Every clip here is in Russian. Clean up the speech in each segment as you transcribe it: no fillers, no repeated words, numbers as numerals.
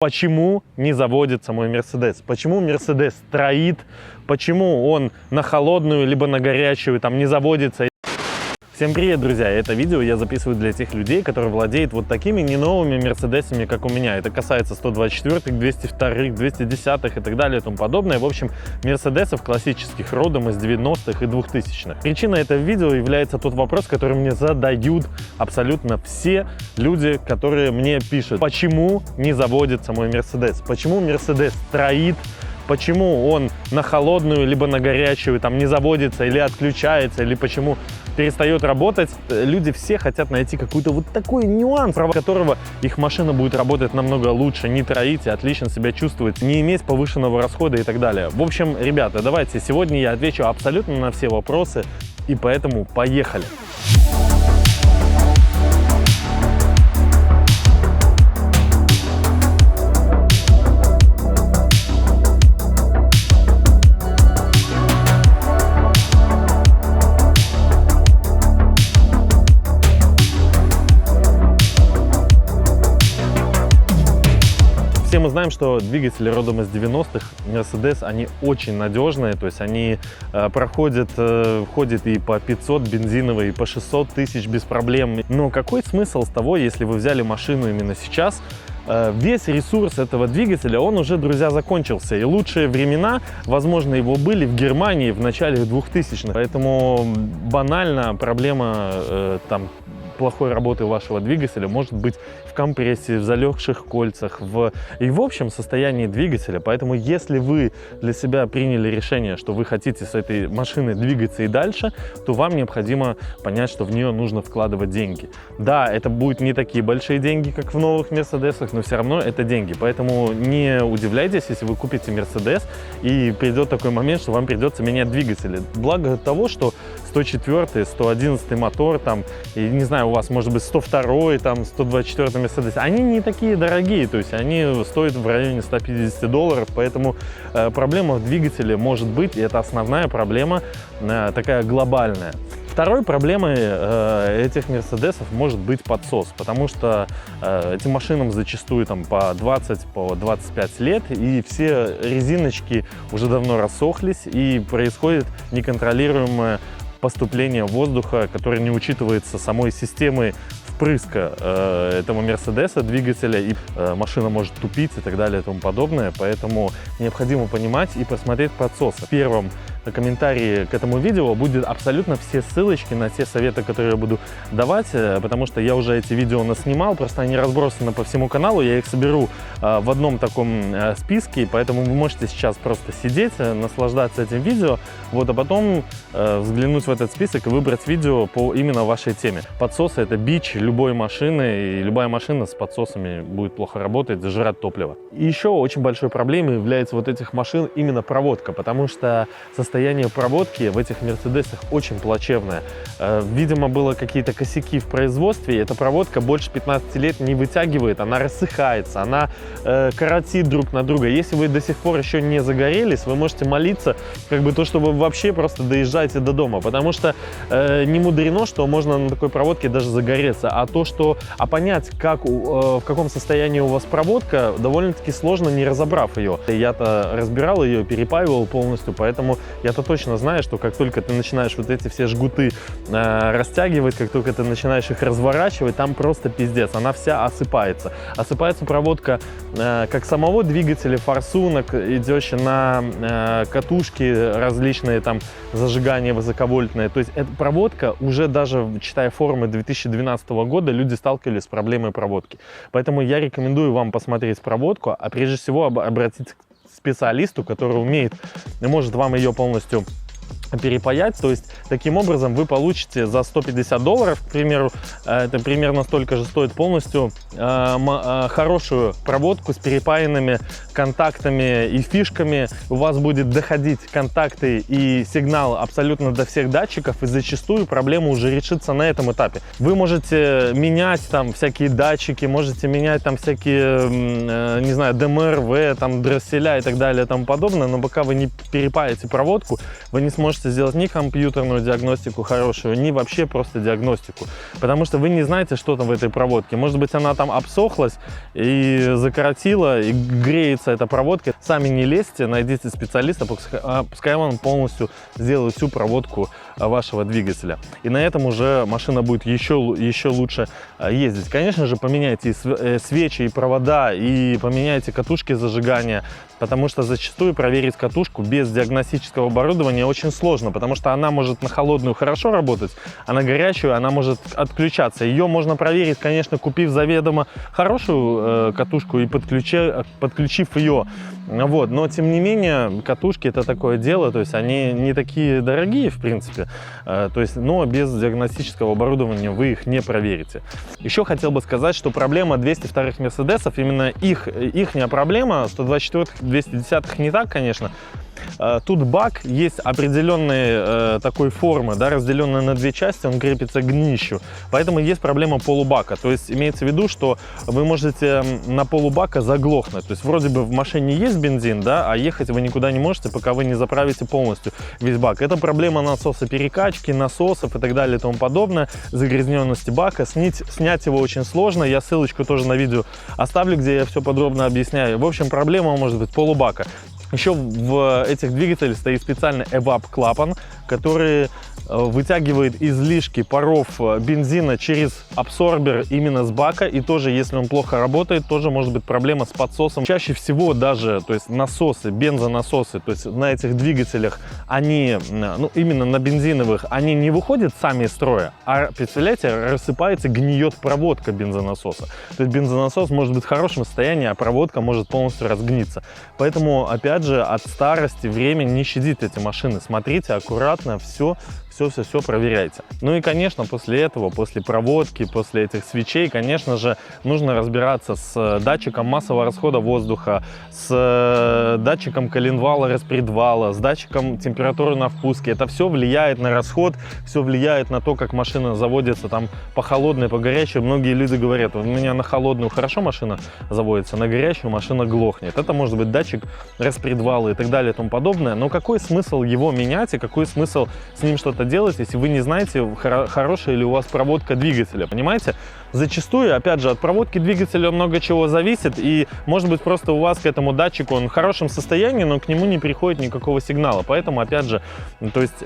Почему не заводится мой Мерседес? Почему Мерседес троит? Почему он на холодную либо на горячую там не заводится? Всем привет, друзья! Это видео я записываю для тех людей, которые владеют вот такими не новыми Мерседесами, как у меня. Это касается 124-х, 202-х, 210-х и так далее и тому подобное. В общем, Мерседесов классических родом из 90-х и 2000-х. Причиной этого видео является тот вопрос, который мне задают абсолютно все люди, которые мне пишут. Почему не заводится мой Мерседес? Почему Мерседес троит? Почему он на холодную либо на горячую там не заводится или отключается, или почему перестает работать? Люди все хотят найти какой-то вот такой нюанс, ради которого их машина будет работать намного лучше, не троить, отлично себя чувствовать, не иметь повышенного расхода и так далее. В общем, ребята, давайте сегодня я отвечу абсолютно на все вопросы, и поэтому поехали! Все мы знаем, что двигатели родом из 90-х, Mercedes, они очень надежные, то есть они ходят и по 500 бензиновые, и по 600 тысяч без проблем. Но какой смысл с того, если вы взяли машину именно сейчас? Весь ресурс этого двигателя, он уже, друзья, закончился. И лучшие времена, возможно, его были в Германии в начале 2000-х. Поэтому банально проблема плохой работы вашего двигателя может быть в компрессии, в залегших кольцах и в общем состоянии двигателя. Поэтому если вы для себя приняли решение, что вы хотите с этой машиной двигаться и дальше, то вам необходимо понять, что в нее нужно вкладывать деньги. Да, это будут не такие большие деньги, как в новых Мерседесах, но все равно это деньги. Поэтому не удивляйтесь, если вы купите Мерседес и придет такой момент, что вам придется менять двигатели. Благо того, что 104-й, 111-й мотор, там, и не знаю, у вас может быть 102-й, там, 124-й Мерседес, они не такие дорогие, то есть они стоят в районе $150, поэтому проблема в двигателе может быть, и это основная проблема, такая глобальная. Второй проблемой этих Мерседесов может быть подсос, потому что этим машинам зачастую там по 20, по 25 лет, и все резиночки уже давно рассохлись, и происходит неконтролируемое поступление воздуха, которое не учитывается самой системой впрыска этого Мерседеса, двигателя, и машина может тупить и так далее и тому подобное, поэтому необходимо понимать и посмотреть подсосы. В первом комментарии к этому видео будет абсолютно все ссылочки на те советы, которые я буду давать, потому что я уже эти видео наснимал, просто они разбросаны по всему каналу, я их соберу в одном таком списке, поэтому вы можете сейчас просто сидеть, наслаждаться этим видео, вот, а потом взглянуть в этот список и выбрать видео по именно вашей теме. Подсосы — это бич любой машины, и любая машина с подсосами будет плохо работать, зажирать топливо. И еще очень большой проблемой является вот этих машин именно проводка, потому что состояние проводки в этих Мерседесах очень плачевное. Видимо, было какие-то косяки в производстве, и эта проводка больше 15 лет не вытягивает, она рассыхается, она коротит друг на друга. Если вы до сих пор еще не загорелись, вы можете молиться, что вы вообще просто доезжаете до дома, потому что не мудрено, что можно на такой проводке даже загореться, а понять, в каком состоянии у вас проводка, довольно-таки сложно, не разобрав ее. Я-то разбирал ее, перепаивал полностью, поэтому я-то точно знаю, что как только ты начинаешь вот эти все жгуты растягивать, как только ты начинаешь их разворачивать, там просто пиздец, она вся осыпается. Осыпается проводка как самого двигателя, форсунок, идешь на катушки различные, там зажигания высоковольтные. То есть эта проводка уже даже, читая форумы 2012 года, люди сталкивались с проблемой проводки. Поэтому я рекомендую вам посмотреть проводку, а прежде всего обратиться к специалисту, который умеет и может вам ее полностью перепаять. То есть таким образом вы получите за $150, к примеру, это примерно столько же стоит полностью, хорошую проводку с перепаянными контактами и фишками. У вас будет доходить контакты и сигнал абсолютно до всех датчиков, и зачастую проблема уже решится на этом этапе. Вы можете менять там всякие датчики, можете менять там всякие, не знаю, ДМРВ, там дросселя и так далее и тому подобное, но пока вы не перепаете проводку, вы не сможете можете сделать ни компьютерную диагностику хорошую, ни вообще просто диагностику. Потому что вы не знаете, что там в этой проводке. Может быть, она там обсохлась и закоротила, и греется эта проводка. Сами не лезьте, найдите специалиста, пускай он полностью сделает всю проводку вашего двигателя. И на этом уже машина будет еще лучше ездить. Конечно же, поменяйте и свечи, и провода, и поменяйте катушки зажигания, потому что зачастую проверить катушку без диагностического оборудования очень сложно, потому что она может на холодную хорошо работать, а на горячую она может отключаться. Ее можно проверить, конечно, купив заведомо хорошую катушку и подключив ее. Вот. Но, тем не менее, катушки — это такое дело, то есть они не такие дорогие, в принципе, но без диагностического оборудования вы их не проверите. Еще хотел бы сказать, что проблема 202-х Мерседесов, именно ихняя проблема, 124-х, 210-х не так, конечно. Тут бак есть определенной такой формы, да, разделенной на две части, он крепится к днищу. Поэтому есть проблема полубака. То есть имеется в виду, что вы можете на полубака заглохнуть. То есть вроде бы в машине есть бензин, да, а ехать вы никуда не можете, пока вы не заправите полностью весь бак. Это проблема насоса перекачки, насосов и так далее и тому подобное, загрязненности бака. Снять его очень сложно. Я ссылочку тоже на видео оставлю, где я все подробно объясняю. В общем, проблема может быть полубака. Еще в этих двигателях стоит специальный эвап-клапан, который вытягивает излишки паров бензина через абсорбер именно с бака. И тоже, если он плохо работает, тоже может быть проблема с подсосом. Чаще всего даже, то есть насосы, бензонасосы, то есть на этих двигателях, они, именно на бензиновых, они не выходят сами из строя, а, представляете, рассыпается, гниет проводка бензонасоса. То есть бензонасос может быть в хорошем состоянии, а проводка может полностью разгниться. Поэтому, опять же, от старости времени не щадите эти машины. Смотрите аккуратно, все проверяйте. Ну и, конечно, после этого, после проводки, после этих свечей, конечно же, нужно разбираться с датчиком массового расхода воздуха, с датчиком коленвала, распредвала, с датчиком температуры на впуске. Это все влияет на расход, все влияет на то, как машина заводится там по холодной, по горячей. Многие люди говорят, у меня на холодную хорошо машина заводится, на горячую машина глохнет. Это может быть датчик распредвала и так далее и тому подобное. Но какой смысл его менять и какой смысл с ним что-то делать, если вы не знаете, хорошая ли у вас проводка двигателя, понимаете? Зачастую, опять же, от проводки двигателя много чего зависит, и, может быть, просто у вас к этому датчику он в хорошем состоянии, но к нему не приходит никакого сигнала. Поэтому, опять же, то есть,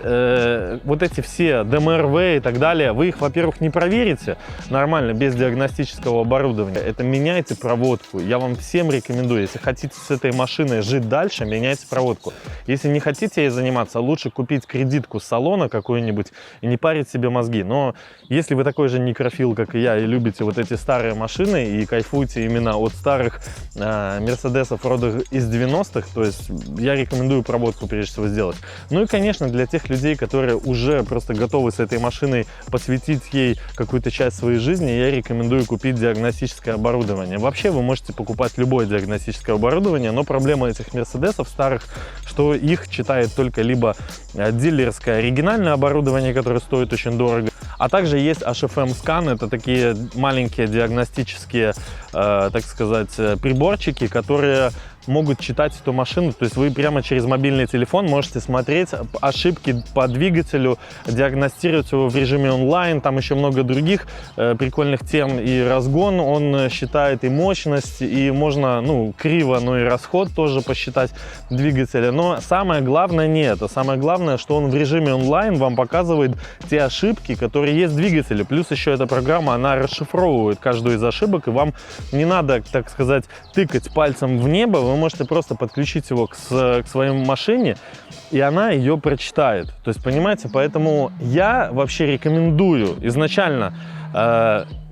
вот эти все ДМРВ и так далее, вы их, во-первых, не проверите нормально, без диагностического оборудования. Это меняйте проводку. Я вам всем рекомендую, если хотите с этой машиной жить дальше, меняйте проводку. Если не хотите ей заниматься, лучше купить кредитку с салона какую-нибудь и не парить себе мозги. Но если вы такой же некрофил, как и я, и любите вот эти старые машины и кайфуете именно от старых Мерседесов рода из 90-х, то есть я рекомендую проводку прежде всего сделать. Ну и, конечно, для тех людей, которые уже просто готовы с этой машиной посвятить ей какую-то часть своей жизни, я рекомендую купить диагностическое оборудование. Вообще вы можете покупать любое диагностическое оборудование, но проблема этих Мерседесов старых, что их читает только либо дилерское оригинальное оборудование, которое стоит очень дорого, а также есть HFM-скан, это такие маленькие диагностические, так сказать, приборчики, которые могут читать эту машину. То есть вы прямо через мобильный телефон можете смотреть ошибки по двигателю, диагностировать его в режиме онлайн. Там еще много других прикольных тем. И разгон он считает, и мощность, и можно, криво, но и расход тоже посчитать двигателя. Но самое главное не это. Самое главное, что он в режиме онлайн вам показывает те ошибки, которые есть в двигателе. Плюс еще эта программа, она расшифровывает каждую из ошибок, и вам не надо, так сказать, тыкать пальцем в небо. Вы можете просто подключить его к своей машине, и она ее прочитает. То есть, понимаете, поэтому я вообще рекомендую изначально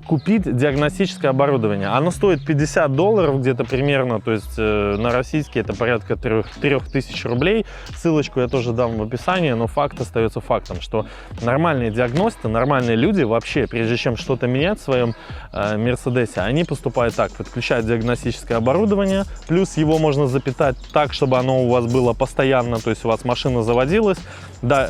купить диагностическое оборудование. Оно стоит $50 где-то примерно, то есть на российский это порядка 3000 рублей. Ссылочку я тоже дам в описании, но факт остается фактом, что нормальные диагносты, нормальные люди вообще, прежде чем что-то менять в своем Мерседесе, они поступают так: подключают диагностическое оборудование, плюс его можно запитать так, чтобы оно у вас было постоянно, то есть у вас машина заводилась, да,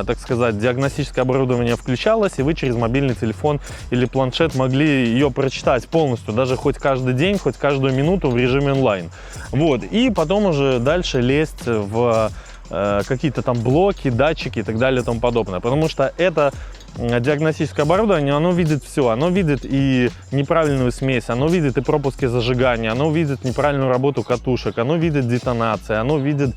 так сказать, диагностическое оборудование включалось, и вы через мобильный телефон или планшет могли ее прочитать полностью, даже хоть каждый день, хоть каждую минуту в режиме онлайн. Вот. И потом уже дальше лезть в какие-то там блоки, датчики и так далее и тому подобное. Потому что это диагностическое оборудование, оно видит все. Оно видит и неправильную смесь, оно видит и пропуски зажигания, оно видит неправильную работу катушек, оно видит детонации, оно видит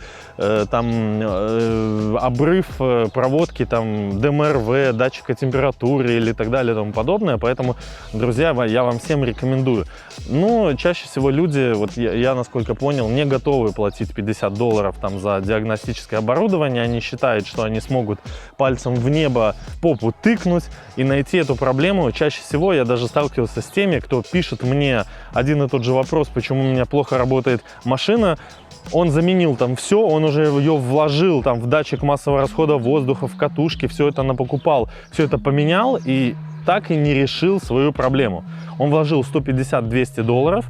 обрыв проводки, там, ДМРВ, датчика температуры или так далее и тому подобное. Поэтому, друзья, я вам всем рекомендую. Но чаще всего люди, вот я насколько понял, не готовы платить $50 там за диагностическое оборудование. Они считают, что они смогут пальцем в небо, в попу тыкнуть и найти эту проблему. Чаще всего я даже сталкивался с теми, кто пишет мне один и тот же вопрос, почему у меня плохо работает машина. Он заменил там все, он уже ее вложил там в датчик массового расхода воздуха, в катушки, все это напокупал, все это поменял и так и не решил свою проблему. Он вложил $150-200,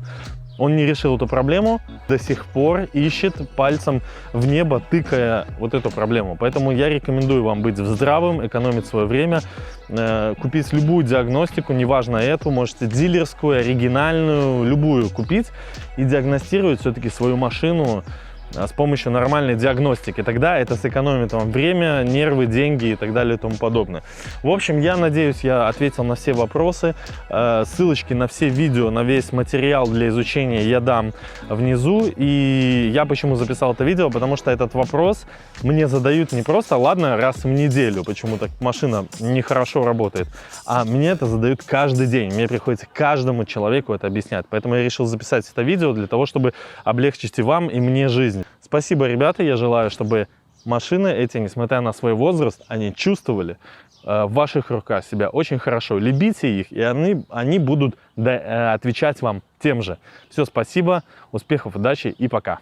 он не решил эту проблему, до сих пор ищет пальцем в небо, тыкая вот эту проблему. Поэтому я рекомендую вам быть здравым, экономить свое время, купить любую диагностику, неважно эту, можете дилерскую, оригинальную, любую купить и диагностировать все-таки свою машину с помощью нормальной диагностики. Тогда это сэкономит вам время, нервы, деньги и так далее и тому подобное. В общем, я надеюсь, я ответил на все вопросы. Ссылочки на все видео, на весь материал для изучения я дам внизу. И я почему записал это видео? Потому что этот вопрос мне задают не просто, ладно, раз в неделю, почему-то машина нехорошо работает, а мне это задают каждый день. Мне приходится каждому человеку это объяснять. Поэтому я решил записать это видео для того, чтобы облегчить и вам, и мне жизнь. Спасибо, ребята. Я желаю, чтобы машины эти, несмотря на свой возраст, они чувствовали в ваших руках себя очень хорошо. Любите их, и они будут отвечать вам тем же. Все, спасибо, успехов, удачи и пока.